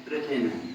Tretena.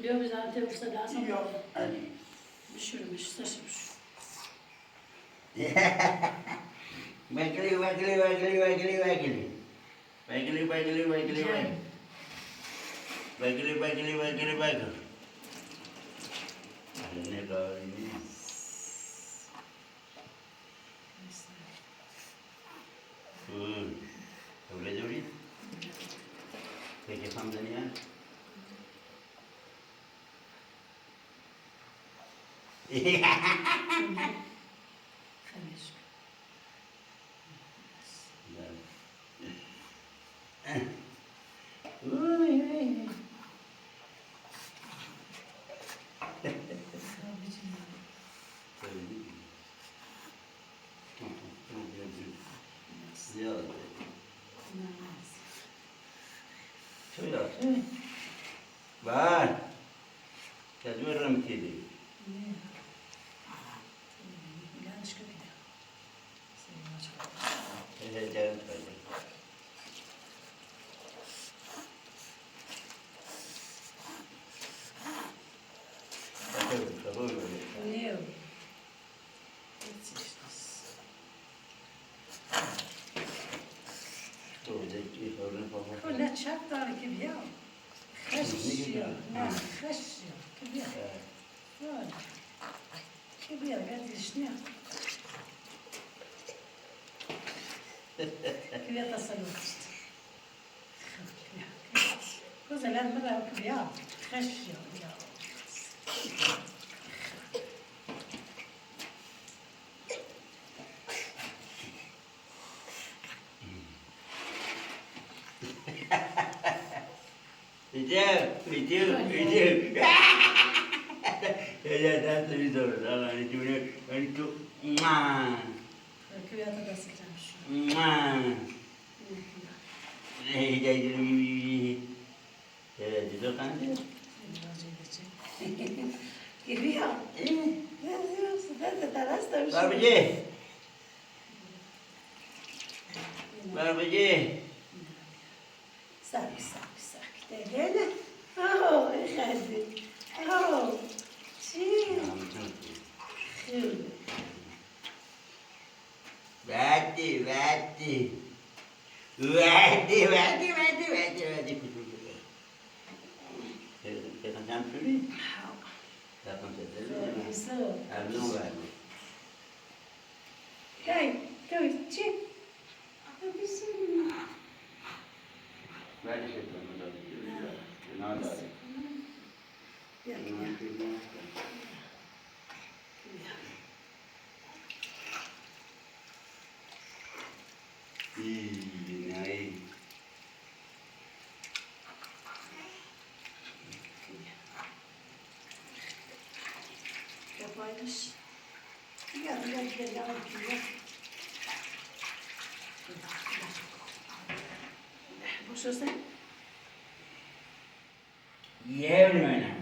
Diyor biz Antep'e lazım. Yok. Hadi. Düşürmüş, saçmış. Wakili. Ne kadar iyi. Boleh jadi. Pakai sambalnya. Ban, saya jual ram kiri. Saya jalan saja. كلها تشطر كبيرة خشية نعم خشية كبيرة كبيرة قالت لي شنو كبيرة تصلت كوزا لا مرة كبيرة خشية Itu. Ya dah televisor, dalam itu. كبيرة تصلت Jadi kan? Geliyor. İyi. Ben de terasta Barbacı. Barbacı. Sak. Dedene. Oh, hadi. Oh. Çiğ. Verdi. Sen söyleyeyim. Zaten sesleri. Isso. Erdoğan verdi. Cai, çiğ. Abisini. Verdi seslerini de. Ne kadar? İyi. Paylaş. Gel. Boş ver sen. Yemiş bana.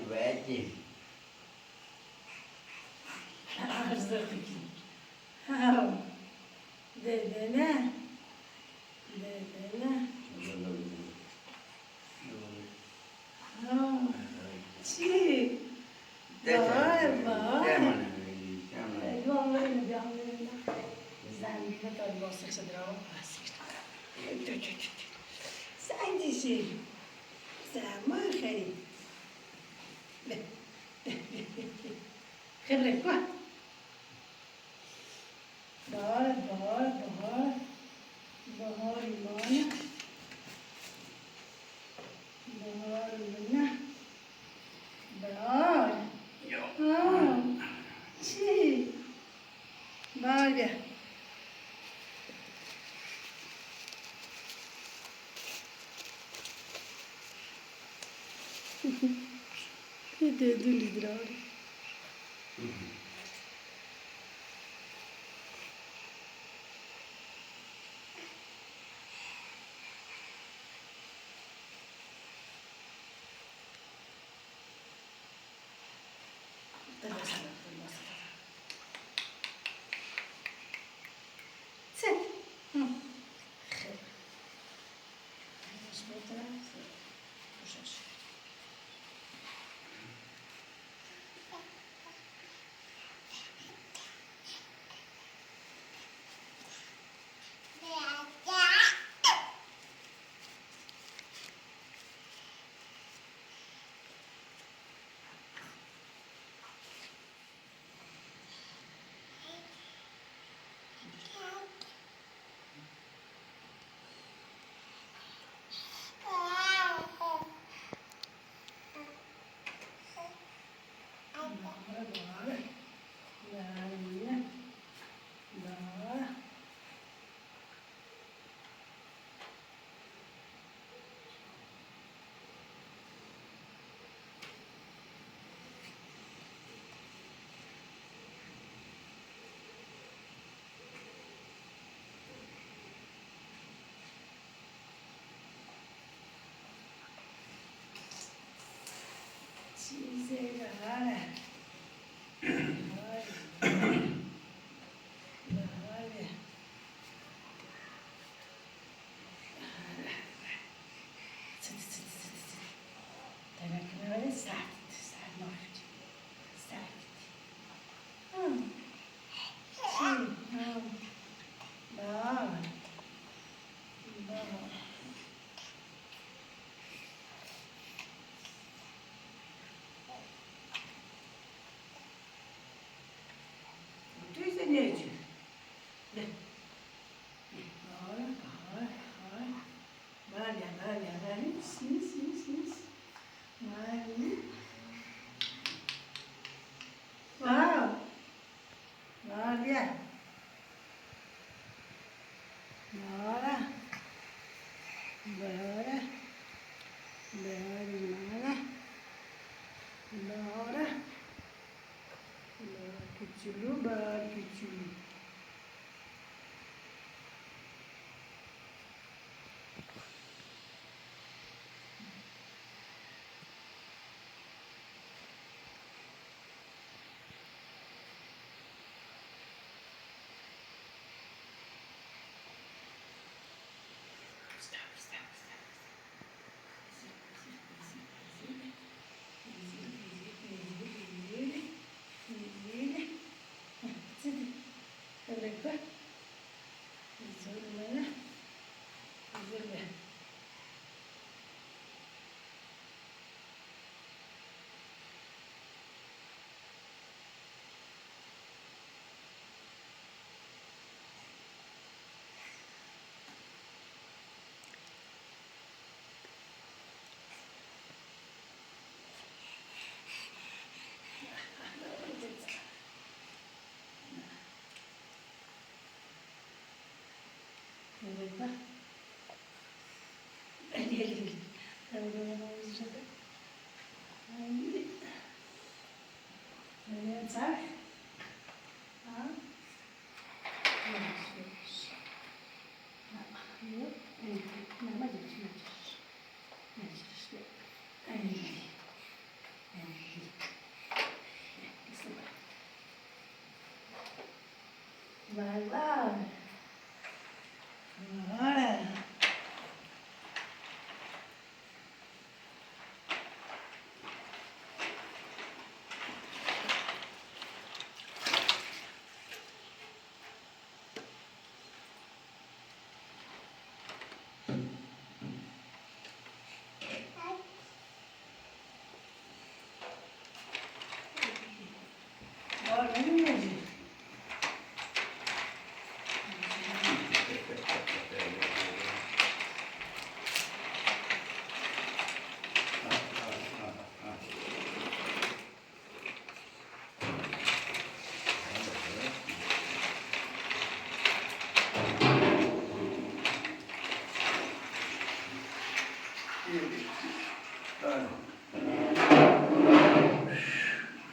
Verdi. Arzdaki. Dedene. Çiğ. Sen dişi. Sen mahkeli. خرج بقى بهار المايه بهار المنة بهار شي بارجة كده دول دراري Sen. Neci? Vale. Sim. Vale. Wow. Vale. Bora. Küçülü.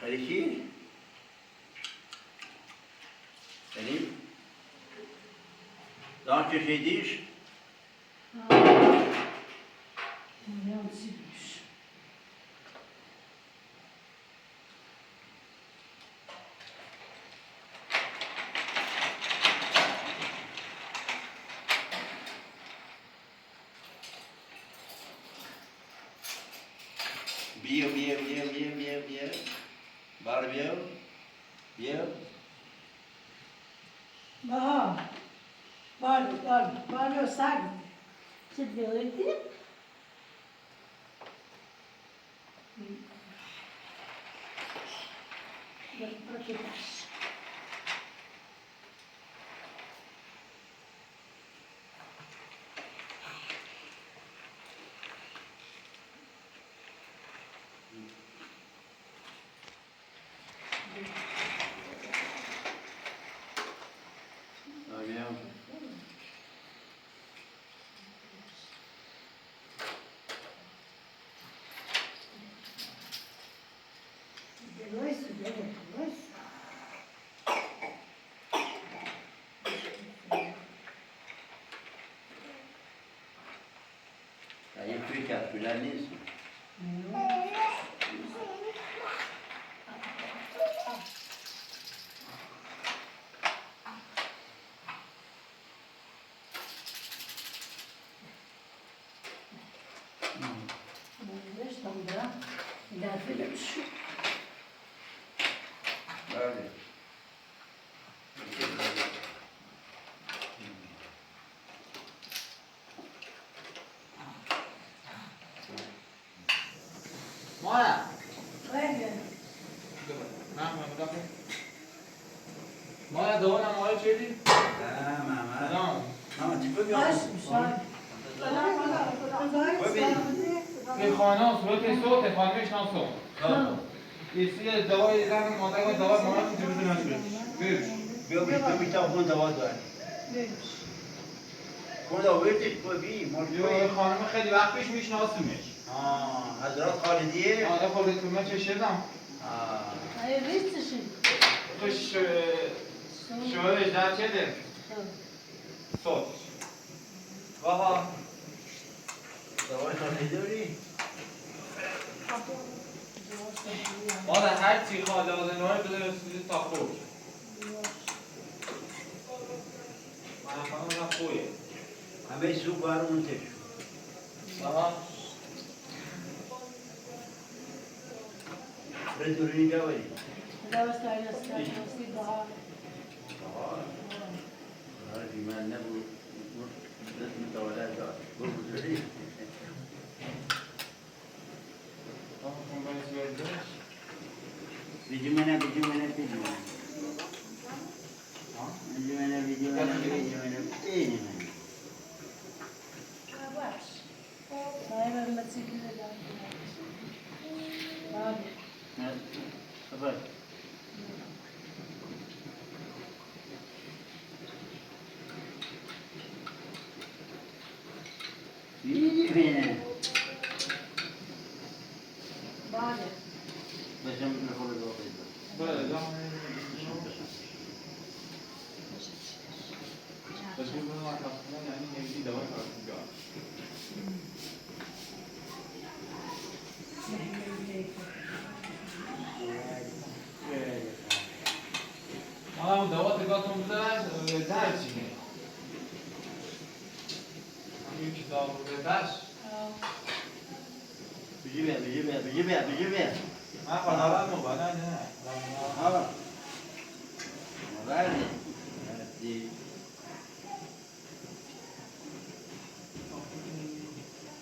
خیلی شیر؟ خیلی؟ دان کشیدیش؟ میام سیبیش. بیا بیا بیا بیا بیا بیا بار بیا بیا بها بالو سگ چه بیایدی؟ برکتش. بیا Delois. این توی کفشوله نیست Estão dando. Ainda filhos. بله مایا Olha. مایا دوام مایا چیدی؟ محمد سلام محمد چی بگم؟ این خانه صورت صوت خانه شناسو ایسی دوای زن مادر و دوای مایا که جلوزه نشده بیرش بیا بیا بیتا خون دوا داره خون دوا بردش بی این خانم خیلی وقت پیش میشناسیمش حضرات خالدیه؟ آره خودت تو من چشیدم خوش شوهرش در چده؟ صوت واها دوای خالدی داری؟ مادر هر چی خواهد لازم نوعی بده رسیدی تا خوش من خانم را خویه همه سو برمون تشو واها بدوری جواری عارفی من نبود اسم متولد دار بودوری بیجی منه بیجی منه بیجی منه بیجی منه بیجی منه بیجی منه بیجی منه خبر بیجی منه بشم نخور دو خیلی بله دام بشم بشم بس بگم ما کافتنا یعنی نمیدی دوای کافتی ما دوا تکاتون بده در چیه همین کتاب رو بهش بیجی بیا بیجی بیا بیجی بیا بیجی بیا من خواهرم موبایل نه ها بله دی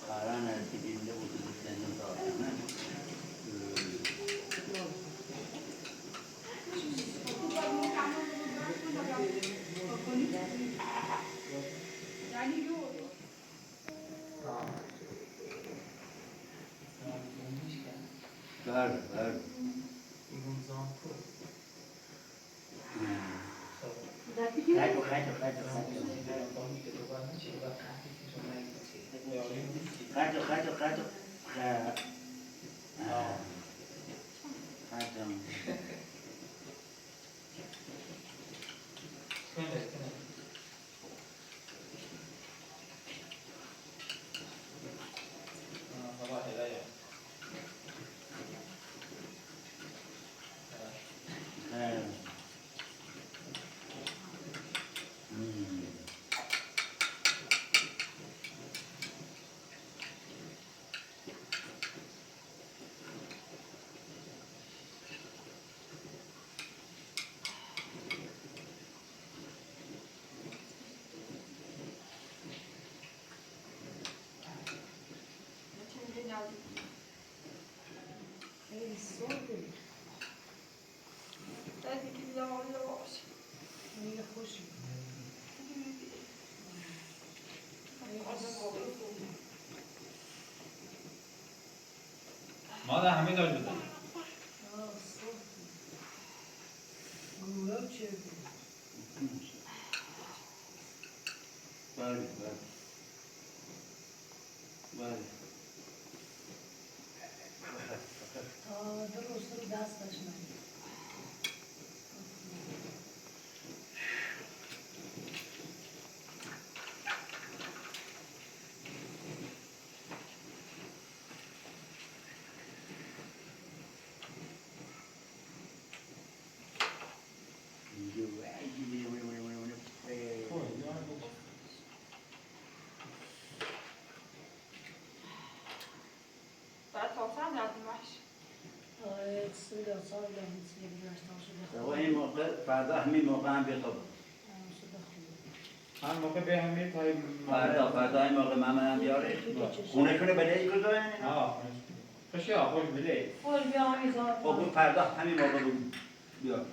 قرار نرسیدیم ده بود سنن تا نه بله بله خیلی خیلی خیلی خیلی خیلی مادر همه داشت بزن. گوه چه بله بله بله تا درست رو دستش نگیر بعد تا چند رفتیم باش؟ سیدا سال دارم سیدا گذاشتم شده آقا این موقع فردا همین موقع هم بخواب هم موقع به همین تای فردا این موقع محمد هم بیاره خونه کنه بله ای کجا یعنی؟ خوشی ها خوش بله. خوش بیا همیزاد خب فردا همین موقع بیار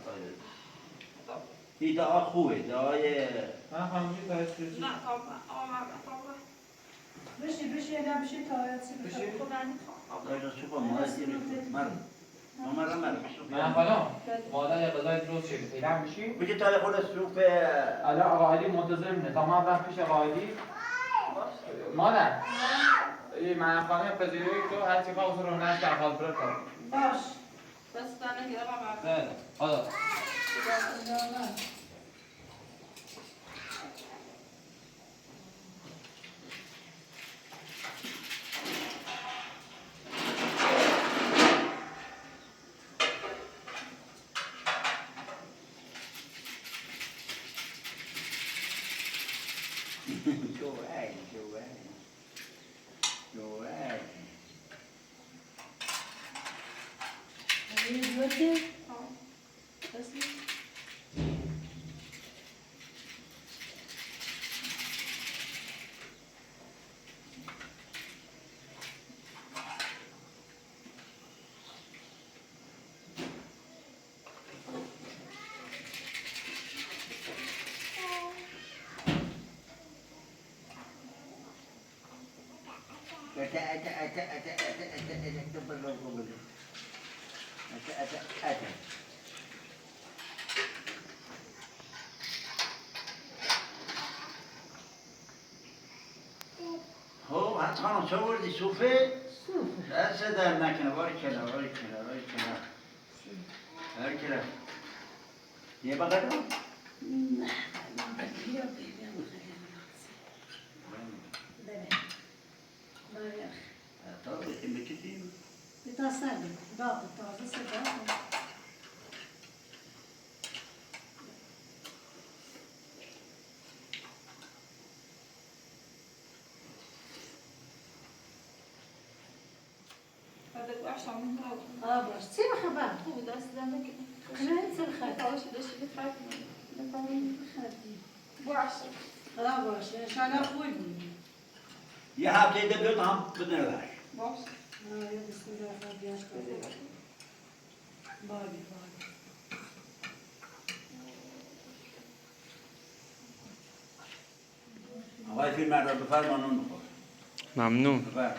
این دعا خوبه دعای من خاموشی تای چیزی. نه تا آمد تا بشی نه بشی تا بشی. خود نمیخوام دایره سوپا مادر من خانم مادر یه غذای درست شده پیدا میشی؟ بگی تای خود سوپ الان آقا علی منتظر مونه تا من برم پیش آقا علی. مادر این من خانم پذیروی تو هر چی خواهد رو نشت اخواد برد کن. باش بس دنه گیره با مرد بله حالا خب حتی خانم چه بردی سوفه؟ دست در نکنه باری کنه یه بقیده؟ نه بیا بیا تا بکنیم بکشیم به دست نگیر داغ تازه صدا بعد باش همون رو باش چی بخبر؟ خوب دست دنه که کنه چه بخبر؟ تاش داشتی بفرد بخبری باش باش انشالله خوبی بودی یه هفته ده بیاد هم بدنه برش باش یه بسم الله الرحمن بیاش کنه باری آقای فیلم رو بفرمانون بخور ممنون. بفرم